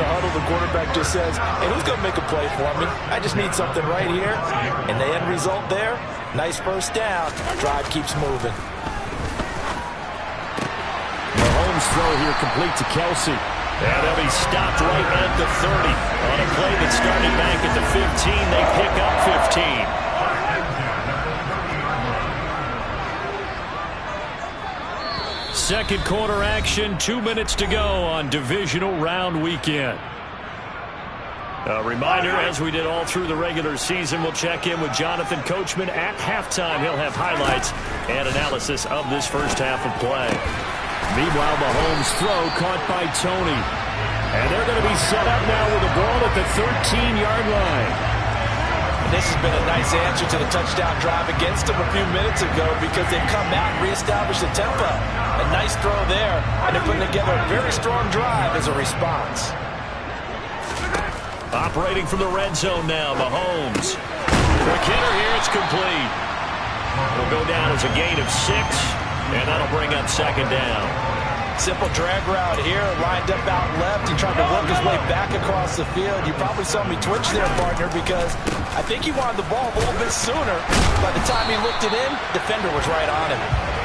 the huddle, the quarterback just says, hey, who's going to make a play for me? I just need something right here. And the end result there, nice first down. Drive keeps moving. Mahomes' throw here complete to Kelsey. And he'll be stopped right at the 30. On a play that started back at the 15, they pick up 15. Second quarter action, 2 minutes to go on divisional round weekend. A reminder, as we did all through the regular season, we'll check in with Jonathan Coachman at halftime. He'll have highlights and analysis of this first half of play. Meanwhile, Mahomes' throw caught by Tony. And they're going to be set up now with the ball at the 13-yard line. And this has been a nice answer to the touchdown drive against them a few minutes ago because they've come out and reestablished the tempo. A nice throw there, and they're putting together a very strong drive as a response. Operating from the red zone now, Mahomes. The kicker here, it's complete. It'll go down as a gain of 6, and that'll bring up second down. Simple drag route here, lined up out left. He tried to work his way back across the field. You probably saw me twitch there, partner, because I think he wanted the ball a little bit sooner. By the time he looked it in, defender was right on him.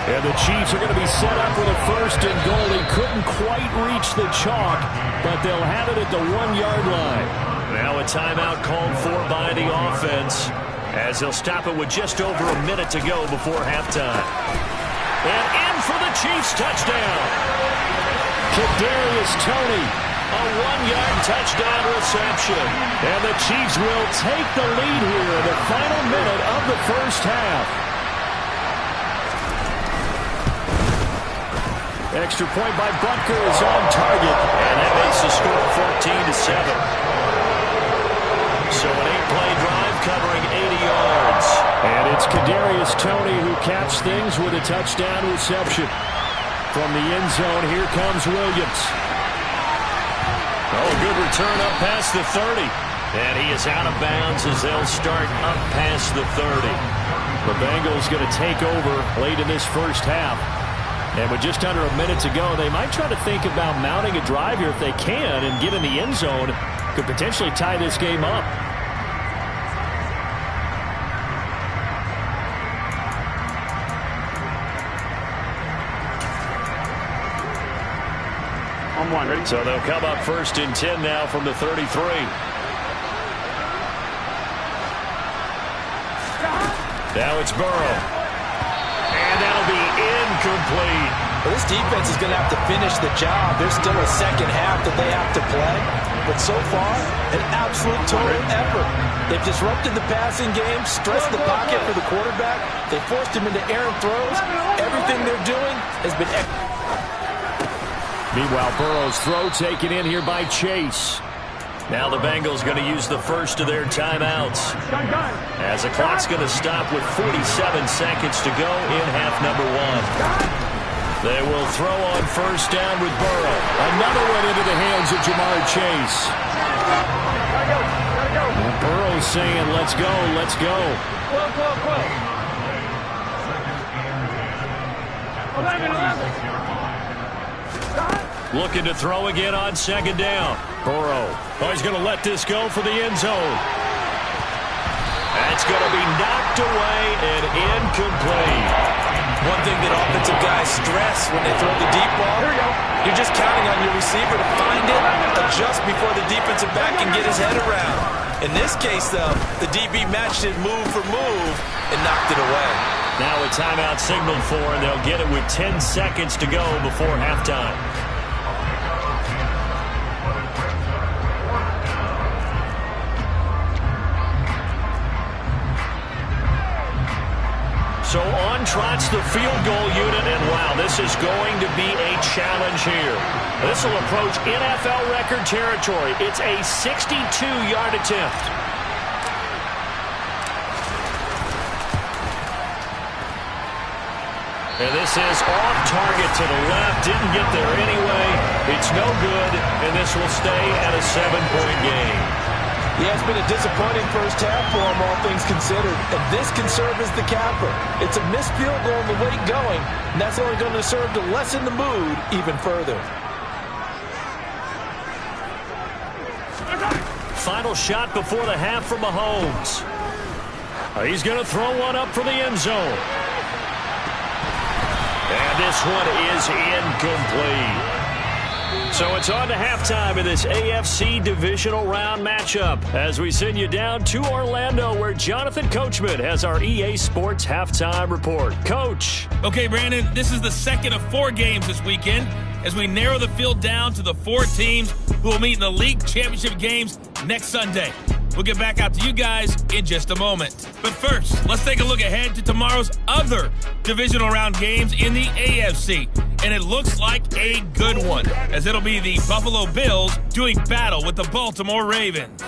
And the Chiefs are going to be set up with a first and goal. He couldn't quite reach the chalk, but they'll have it at the 1-yard line. Now a timeout called for by the offense, as they'll stop it with just over a minute to go before halftime. And in for the Chiefs touchdown. Kadarius Toney, a 1-yard touchdown reception. And the Chiefs will take the lead here in the final minute of the first half. Extra point by Butker is on target. And that makes the score 14-7. So an 8-play drive covering 80 yards. And it's Kadarius Toney who caps things with a touchdown reception. From the end zone, here comes Williams. Oh, good return up past the 30. And he is out of bounds as they'll start up past the 30. The Bengals going to take over late in this first half. And with just under a minute to go, they might try to think about mounting a drive here if they can and get in the end zone. Could potentially tie this game up. On one, ready? So they'll come up first and 10 now from the 33. Now it's Burrow. And that'll be incomplete. Well, this defense is going to have to finish the job. There's still a second half that they have to play. But so far, an absolute total effort. They've disrupted the passing game, stressed the pocket for the quarterback. They forced him into errant throws. Everything they're doing has been excellent. Meanwhile, Burrow's throw taken in here by Chase. Now the Bengals going to use the first of their timeouts, as the clock's going to stop with 47 seconds to go in half number 1. They will throw on first down with Burrow. Another one into the hands of Jamar Chase. Well, Burrow's saying, let's go, let's go. Looking to throw again on second down. Burrow. Oh, he's going to let this go for the end zone. That's going to be knocked away and incomplete. One thing that offensive guys stress when they throw the deep ball, you're just counting on your receiver to find it, adjust before the defensive back can get his head around. In this case, though, the DB matched it move for move and knocked it away. Now a timeout signaled for, and they'll get it with 10 seconds to go before halftime. So on trots the field goal unit, and wow, this is going to be a challenge here. This will approach NFL record territory. It's a 62-yard attempt. And this is off target to the left. Didn't get there anyway. It's no good, and this will stay at a 7-point game. Yeah, it's been a disappointing first half for him, all things considered. And this can serve as the capper. It's a missed field goal in the way going, and that's only going to serve to lessen the mood even further. final shot before the half from Mahomes. He's going to throw one up for the end zone. And this one is incomplete. So it's on to halftime in this AFC divisional round matchup as we send you down to Orlando where Jonathan Coachman has our EA Sports halftime report. Coach. Okay, Brandon, this is the second of 4 games this weekend as we narrow the field down to the 4 teams who will meet in the league championship games next Sunday. We'll get back out to you guys in just a moment. But first, let's take a look ahead to tomorrow's other divisional round games in the AFC. And it looks like a good one, as it'll be the Buffalo Bills doing battle with the Baltimore Ravens.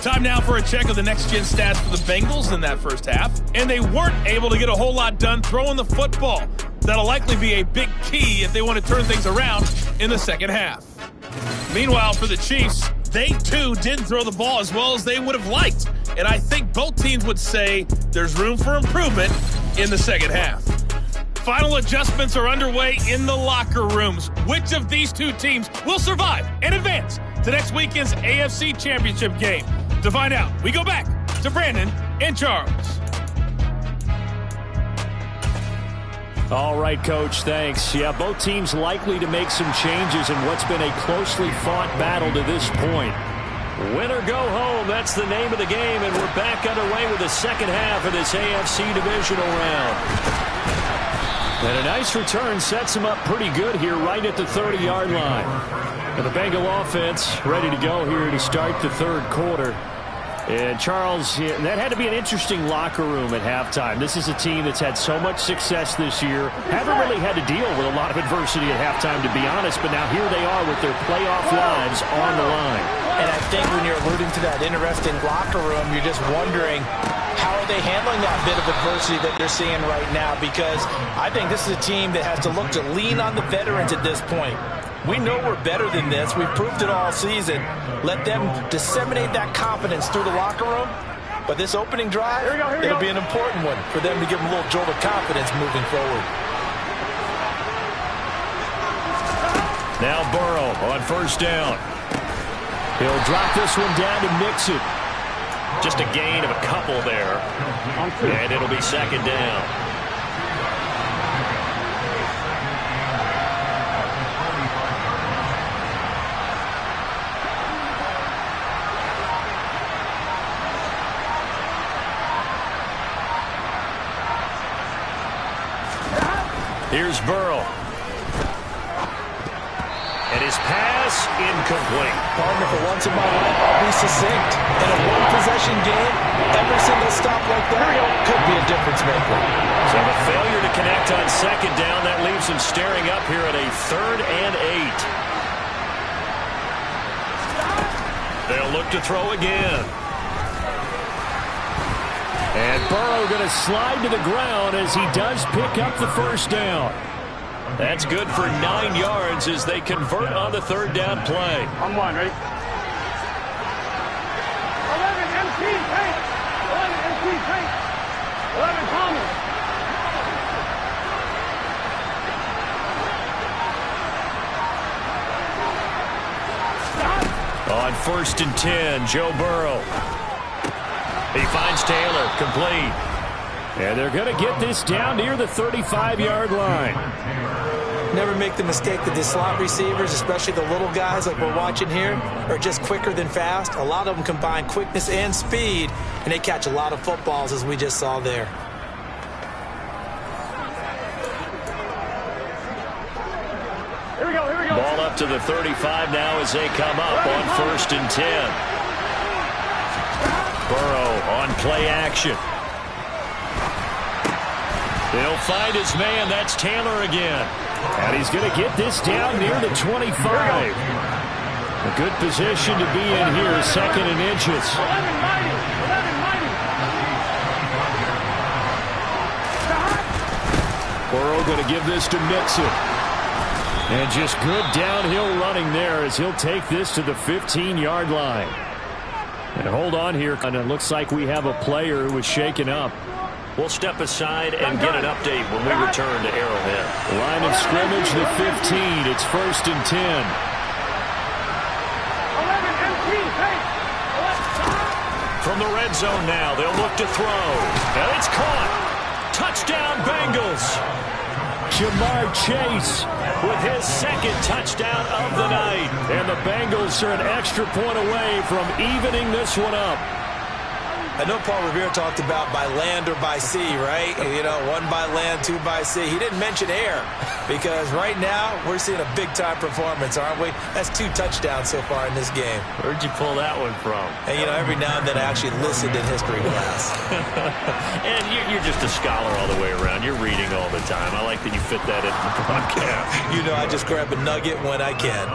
Time now for a check of the next-gen stats for the Bengals in that first half. And they weren't able to get a whole lot done throwing the football. That'll likely be a big key if they want to turn things around in the second half. Meanwhile, for the Chiefs, they too didn't throw the ball as well as they would have liked. And I think both teams would say there's room for improvement in the second half. Final adjustments are underway in the locker rooms. Which of these 2 teams will survive and advance to next weekend's AFC Championship game? To find out, we go back to Brandon and Charles. All right, Coach, thanks. Yeah, both teams likely to make some changes in what's been a closely fought battle to this point. Win or go home, that's the name of the game, and we're back underway with the second half of this AFC divisional round. And a nice return sets him up pretty good here right at the 30-yard line. And the Bengal offense ready to go here to start the third quarter. And Charles, that had to be an interesting locker room at halftime. This is a team that's had so much success this year. Haven't really had to deal with a lot of adversity at halftime, to be honest. But now here they are with their playoff lives on the line. And I think when you're alluding to that interesting locker room, you're just wondering how are they handling that bit of adversity that they're seeing right now? Because I think this is a team that has to look to lean on the veterans at this point. We know we're better than this. We've proved it all season. Let them disseminate that confidence through the locker room. But this opening drive, it'll be an important one for them to give them a little jolt of confidence moving forward. Now Burrow on first down. He'll drop this one down to Mixon. Just a gain of a couple there. And it'll be second down. Here's Burrow. And his pass incomplete. Partner, for once in my life, I'll be succinct. In a one-possession game, every single stop like that could be a difference maker. So the failure to connect on second down, that leaves him staring up here at a 3rd and 8. They'll look to throw again. And Burrow going to slide to the ground as he does pick up the first down. That's good for 9 yards as they convert on the 3rd down play. On one, ready? 11 empty tank. 11 empty tank. 11 Thomas. On 1st and 10, Joe Burrow. He finds Taylor, complete. And they're going to get this down near the 35-yard line. Never make the mistake that the slot receivers, especially the little guys like we're watching here, are just quicker than fast. A lot of them combine quickness and speed, and they catch a lot of footballs, as we just saw there. Here we go, here we go. Ball up to the 35 now as they come up on 1st and 10. Burrow on play action. He'll find his man. That's Taylor again. And he's going to get this down near the 25. A good position to be in here, 2nd and inches. 11 mighty. 11 mighty. Burrow going to give this to Mixon. And just good downhill running there as he'll take this to the 15-yard line. And hold on here. And it looks like we have a player who was shaken up. We'll step aside and get an update when we return to Arrowhead. Line of scrimmage, the 15. It's 1st and 10. From the red zone now, they'll look to throw. And it's caught. Touchdown, Bengals. Jamar Chase with his second touchdown of the night. And the Bengals are an extra point away from evening this one up. I know Paul Revere talked about by land or by sea, right? You know, one by land, two by sea. He didn't mention air because right now we're seeing a big-time performance, aren't we? That's 2 touchdowns so far in this game. Where'd you pull that one from? And, you know, every now and then I actually listened in history class. And you're just a scholar all the way around. You're reading all the time. I like that you fit that into the broadcast. You know, I just grab a nugget when I can.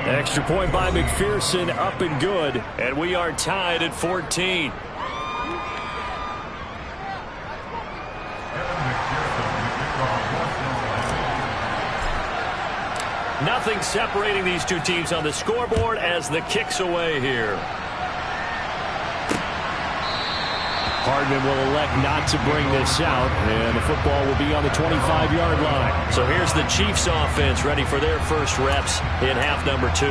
Extra point by McPherson, up and good. And we are tied at 14. Nothing separating these two teams on the scoreboard as the kick's away here. Hardman will elect not to bring this out, and the football will be on the 25-yard line. So here's the Chiefs offense ready for their first reps in half number 2.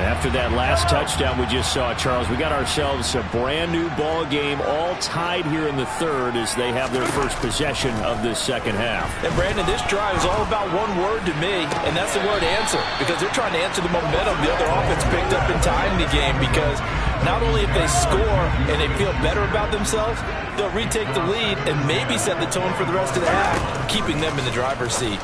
After that last touchdown we just saw, Charles, we got ourselves a brand-new ball game, all tied here in the third as they have their first possession of this second half. And, Brandon, this drive is all about one word to me, and that's the word answer, because they're trying to answer the momentum the other offense picked up in time in the game, because not only if they score and they feel better about themselves, they'll retake the lead and maybe set the tone for the rest of the half, keeping them in the driver's seat.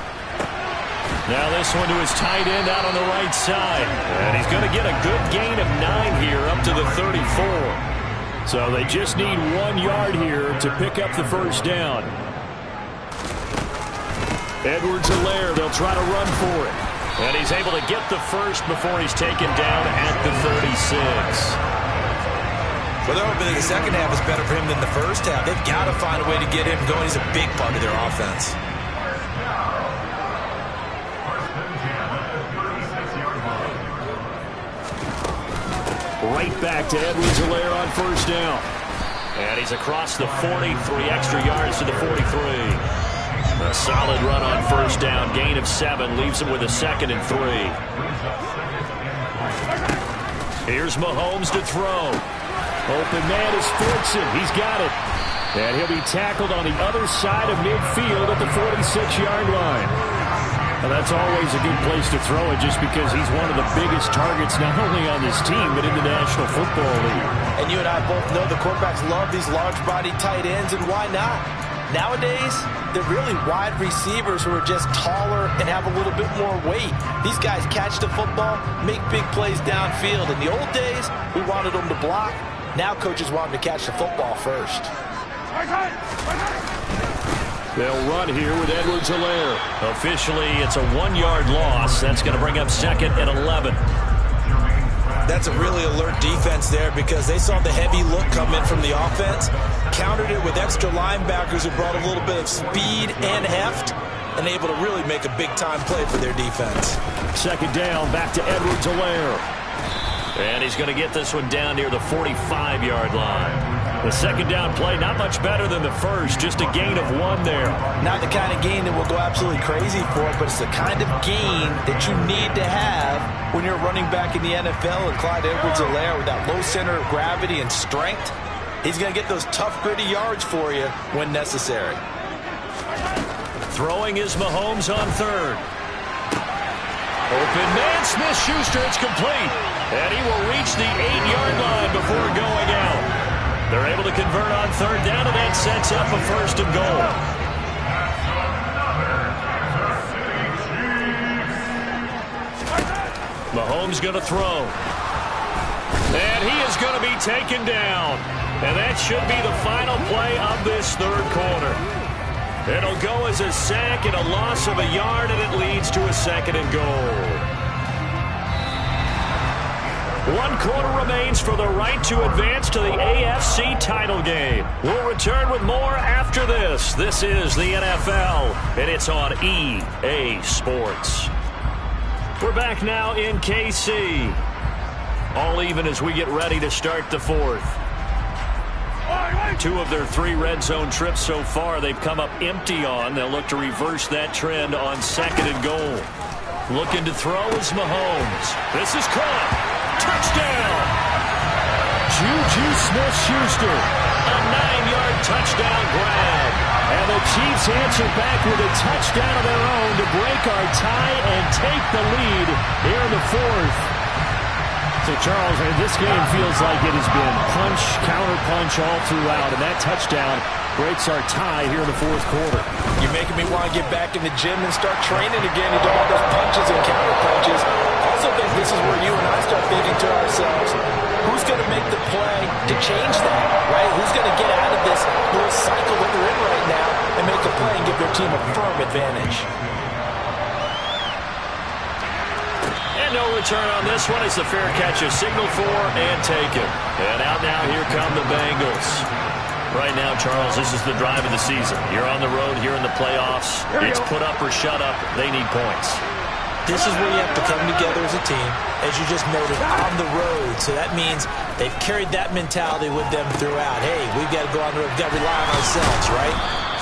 Now this one to his tight end out on the right side. And he's going to get a good gain of 9 here up to the 34. So they just need 1 yard here to pick up the first down. Edwards-Helaire, they'll try to run for it. And he's able to get the first before he's taken down at the 36. Well, they're hoping that the second half is better for him than the first half. They've got to find a way to get him going. He's a big part of their offense. Right back to Edwards-Helaire on first down. And he's across the 40, 3 extra yards to the 43. A solid run on first down, gain of 7, leaves him with a 2nd and 3. Here's Mahomes to throw. Open man is Fortson. He's got it. And he'll be tackled on the other side of midfield at the 46-yard line. Well, that's always a good place to throw it just because he's one of the biggest targets not only on this team but in the National Football League. And you and I both know the quarterbacks love these large-body tight ends, and why not? Nowadays, they're really wide receivers who are just taller and have a little bit more weight. These guys catch the football, make big plays downfield. In the old days, we wanted them to block. Now coaches want them to catch the football first. They'll run here with Edwards-Helaire. Officially, it's a 1-yard loss. That's going to bring up 2nd and 11. That's a really alert defense there because they saw the heavy look come in from the offense, countered it with extra linebackers who brought a little bit of speed and heft, and able to really make a big-time play for their defense. 2nd down, back to Edwards-Helaire. And he's going to get this one down near the 45-yard line. The 2nd down play, not much better than the first, just a gain of 1 there. Not the kind of gain that we'll go absolutely crazy for, but it's the kind of gain that you need to have when you're running back in the NFL. And Clyde Edwards-Helaire, with that low center of gravity and strength, he's going to get those tough, gritty yards for you when necessary. Throwing is Mahomes on 3rd. Open man, Smith-Schuster, it's complete. And he will reach the 8-yard line before going out. They're able to convert on 3rd down, and that sets up a 1st and goal. Mahomes going to throw. And he is going to be taken down. And that should be the final play of this 3rd quarter. It'll go as a sack and a loss of a yard, and it leads to a 2nd and goal. 1 quarter remains for the right to advance to the AFC title game. We'll return with more after this. This is the NFL, and it's on EA Sports. We're back now in KC. All even as we get ready to start the 4th. 2 of their 3 red zone trips so far they've come up empty on. They'll look to reverse that trend on 2nd and goal. Looking to throw is Mahomes. This is caught. Touchdown! Juju Smith-Schuster. A 9-yard touchdown grab. And the Chiefs answer back with a touchdown of their own to break our tie and take the lead here in the fourth. So, Charles, this game feels like it has been punch, counter-punch all throughout, and that touchdown breaks our tie here in the fourth quarter. You're making me want to get back in the gym and start training again to do all those punches and counter-punches. Also think this is where you and I start thinking to ourselves, who's going to make the play to change that, right? Who's going to get out of this little cycle that they're in right now and make a play and give their team a firm advantage? And no return on this one. It's the fair catch, a signal for and taken. And out now, here come the Bengals. Right now, Charles, this is the drive of the season. You're on the road here in the playoffs. It's put up or shut up. They need points. This is where you have to come together as a team, as you just noted, on the road. So that means they've carried that mentality with them throughout. Hey, we've got to go on the road. We've got to rely on ourselves, right?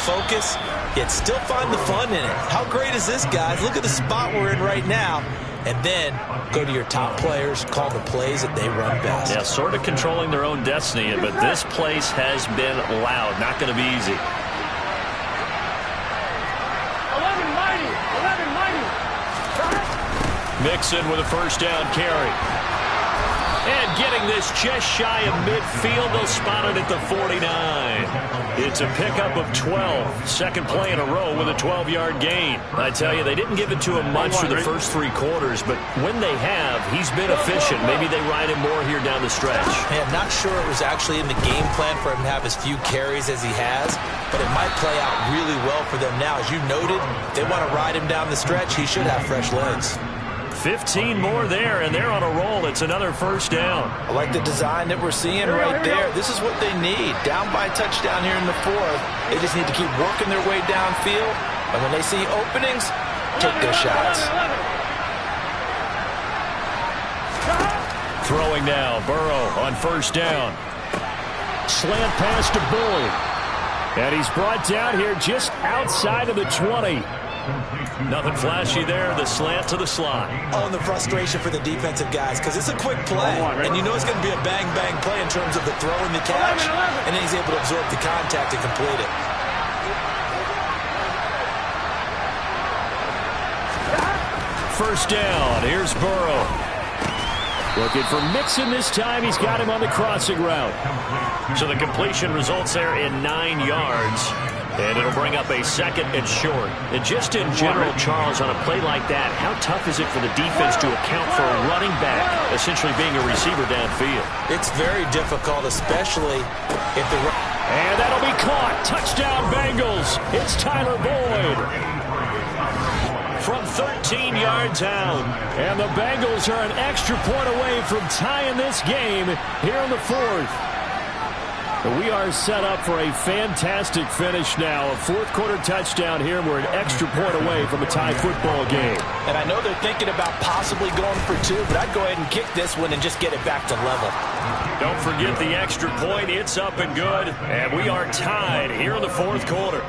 Focus, yet still find the fun in it. How great is this, guys? Look at the spot we're in right now. And then go to your top players, call the plays that they run best. Yeah, sort of controlling their own destiny, but this place has been loud. Not going to be easy. 11 mighty. 11 mighty. Mixon with a first down carry. And getting this just shy of midfield, they'll spot it at the 49. It's a pickup of 12. Second play in a row with a 12-yard gain. I tell you, they didn't give it to him much for the first 3 quarters, but when they have, he's been efficient. Maybe they ride him more here down the stretch. Yeah, I'm not sure it was actually in the game plan for him to have as few carries as he has, but it might play out really well for them now. As you noted, they want to ride him down the stretch. He should have fresh legs. 15 more there, and they're on a roll. It's another first down. I like the design that we're seeing right there. This is what they need. Down by a touchdown here in the fourth. They just need to keep working their way downfield. And when they see openings, take their shots. Throwing now, Burrow on first down. Slant pass to Boyd. And he's brought down here just outside of the 20. Nothing flashy there. The slant to the slot. Oh, and the frustration for the defensive guys, because it's a quick play. And you know it's going to be a bang-bang play in terms of the throw and the catch. And then he's able to absorb the contact and complete it. First down. Here's Burrow. Looking for Mixon this time. He's got him on the crossing route. So the completion results there in 9 yards. And it'll bring up a second and short. And just in general, Charles, on a play like that, how tough is it for the defense to account for a running back essentially being a receiver downfield? It's very difficult, especially if the... And that'll be caught. Touchdown, Bengals. It's Tyler Boyd. From 13 yards out. And the Bengals are an extra point away from tying this game here in the fourth. We are set up for a fantastic finish now. A fourth-quarter touchdown here. We're an extra point away from a tie football game. And I know they're thinking about possibly going for 2, but I'd go ahead and kick this one and just get it back to level. Don't forget the extra point. It's up and good. And we are tied here in the fourth quarter.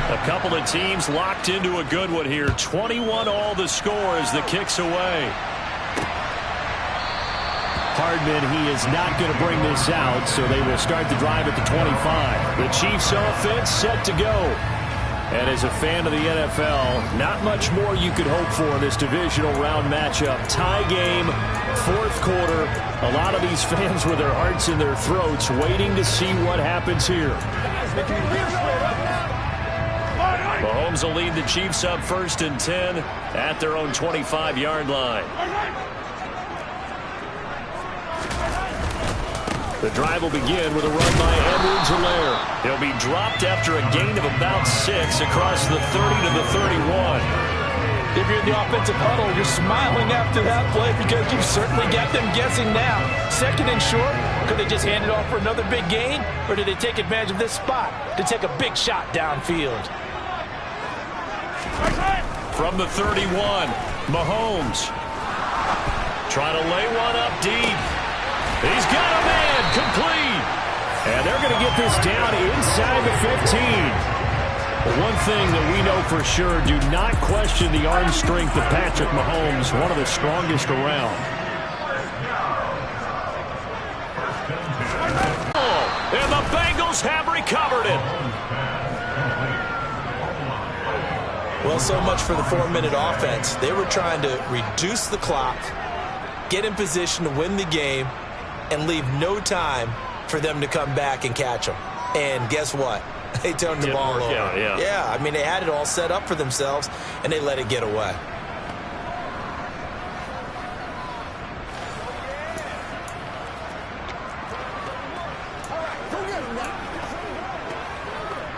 A couple of teams locked into a good one here. 21 all the score as the kick's away. Hardman, he is not going to bring this out, so they will start the drive at the 25. The Chiefs offense set to go. And as a fan of the NFL, not much more you could hope for in this divisional round matchup. Tie game, fourth quarter. A lot of these fans with their hearts in their throats waiting to see what happens here. Mahomes will lead the Chiefs up 1st and 10 at their own 25-yard line. The drive will begin with a run by Edwards-Helaire. He'll be dropped after a gain of about 6 across the 30 to the 31. If you're in the offensive huddle, you're smiling after that play because you've certainly got them guessing now. 2nd and short, could they just hand it off for another big gain? Or did they take advantage of this spot to take a big shot downfield? From the 31, Mahomes. Trying to lay one up deep. He's got a man, complete. And they're going to get this down inside the 15. One thing that we know for sure, do not question the arm strength of Patrick Mahomes, one of the strongest around. And the Bengals have recovered it. Well, so much for the 4-minute offense. They were trying to reduce the clock, get in position to win the game, and leave no time for them to come back and catch them. And guess what? They turned the ball over. Yeah, I mean, they had it all set up for themselves, and they let it get away.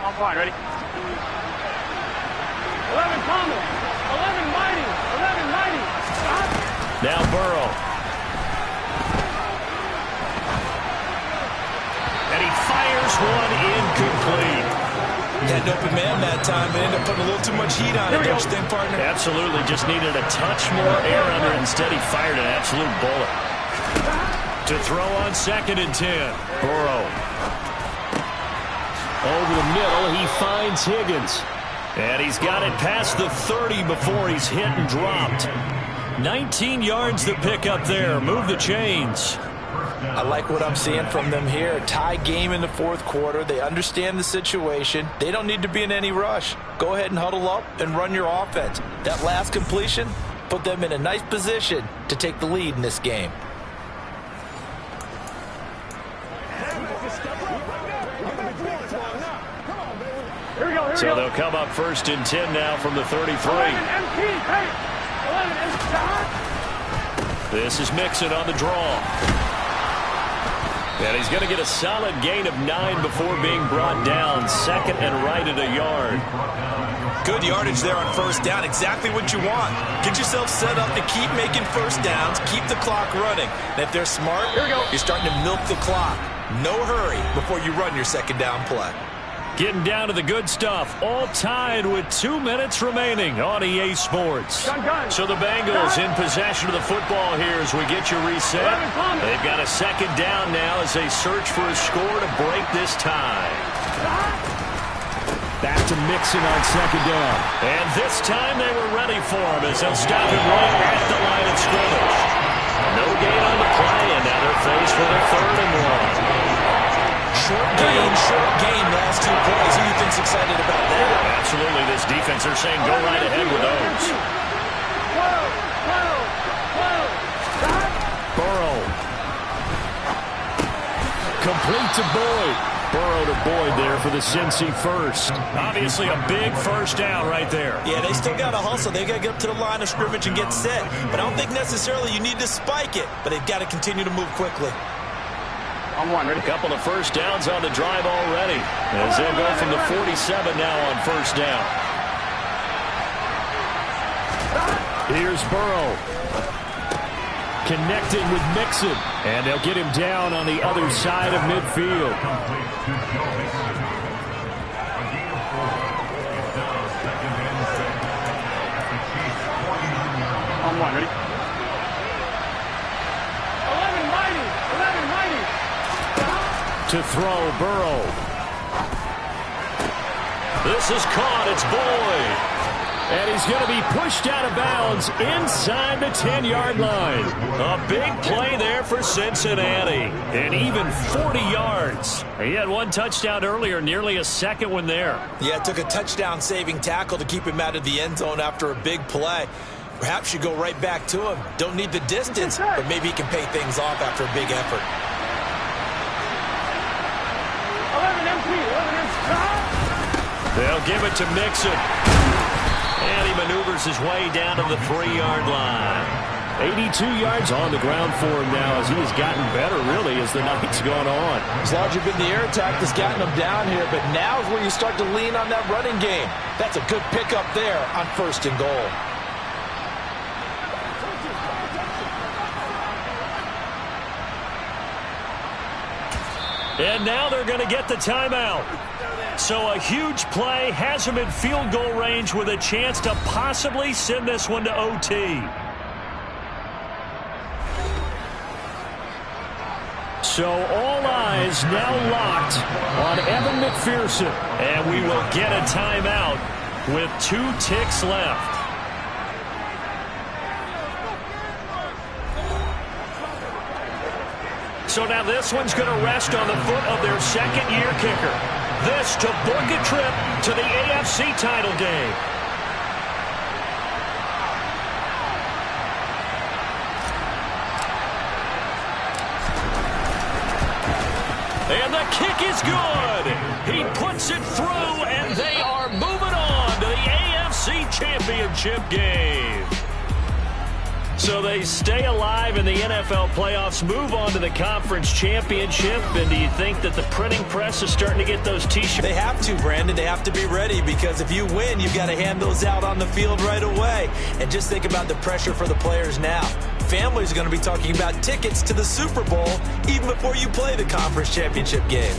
I'm fine, ready? 11 combo, 11 mighty, 11 mighty. Stop. Now Burrow. And he fires one incomplete. Had an open man that time, and ended up putting a little too much heat on it, don't you think, partner? Absolutely, just needed a touch more air under it. Instead, he fired an absolute bullet. To throw on 2nd and 10. Burrow. Over the middle, he finds Higgins. And he's got it past the 30 before he's hit and dropped. 19 yards to pick up there. Move the chains. I like what I'm seeing from them here. Tie game in the 4th quarter. They understand the situation. They don't need to be in any rush. Go ahead and huddle up and run your offense. That last completion put them in a nice position to take the lead in this game. So they'll come up 1st and 10 now from the 33. 11 MP, hey! 11 MP. This is Mixon on the draw. And he's going to get a solid gain of 9 before being brought down. 2nd and right at a yard. Good yardage there on 1st down. Exactly what you want. Get yourself set up to keep making 1st downs. Keep the clock running. And if they're smart, you're starting to milk the clock. No hurry before you run your 2nd down play. Getting down to the good stuff. All tied with 2 minutes remaining on EA Sports. So the Bengals in possession of the football here as we get you reset. They've got a 2nd down now as they search for a score to break this tie. Back to Mixon on 2nd down. And this time they were ready for him as they'll stop him right at the line of scrimmage. No gain on the play, and now they're faced with a 3rd and 1. Short gain, last 2 plays. Who do you think's excited about that? Absolutely, this defense, they're saying go right ahead with those. Burrow. Complete to Boyd. Burrow to Boyd there for the Cincy first. Obviously a big 1st down right there. Yeah, they still got to hustle. They've got to get up to the line of scrimmage and get set. But I don't think necessarily you need to spike it. But they've got to continue to move quickly. A couple of 1st downs on the drive already. As they'll go from the 47 now on 1st down. Here's Burrow. Connecting with Mixon. And they'll get him down on the other side of midfield. On 1, ready? 11 mighty, 11 mighty. To throw, Burrow. This is caught. It's Boyd. And he's going to be pushed out of bounds inside the 10-yard line. A big play there for Cincinnati. And even 40 yards. He had 1 touchdown earlier, nearly a 2nd one there. Yeah, it took a touchdown-saving tackle to keep him out of the end zone after a big play. Perhaps you go right back to him. Don't need the distance, but maybe he can pay things off after a big effort. 11 MP, 11 MP. They'll give it to Mixon. And he maneuvers his way down to the 3-yard line. 82 yards on the ground for him now as he has gotten better, really, as the night's gone on. As long as you've been the air attack that's gotten him down here, but now is where you start to lean on that running game. That's a good pickup there on 1st and goal. And now they're going to get the timeout. So a huge play has him in field goal range with a chance to possibly send this one to OT. So all eyes now locked on Evan McPherson. And we will get a timeout with 2 ticks left. So now this one's going to rest on the foot of their second-year kicker. This to book a trip to the AFC title game. And the kick is good. He puts it through, and they are moving on to the AFC Championship game. So they stay alive in the NFL playoffs, move on to the conference championship. And do you think that the printing press is starting to get those T-shirts? They have to, Brandon. They have to be ready, because if you win, you've got to hand those out on the field right away. And just think about the pressure for the players now. Families are going to be talking about tickets to the Super Bowl even before you play the conference championship game.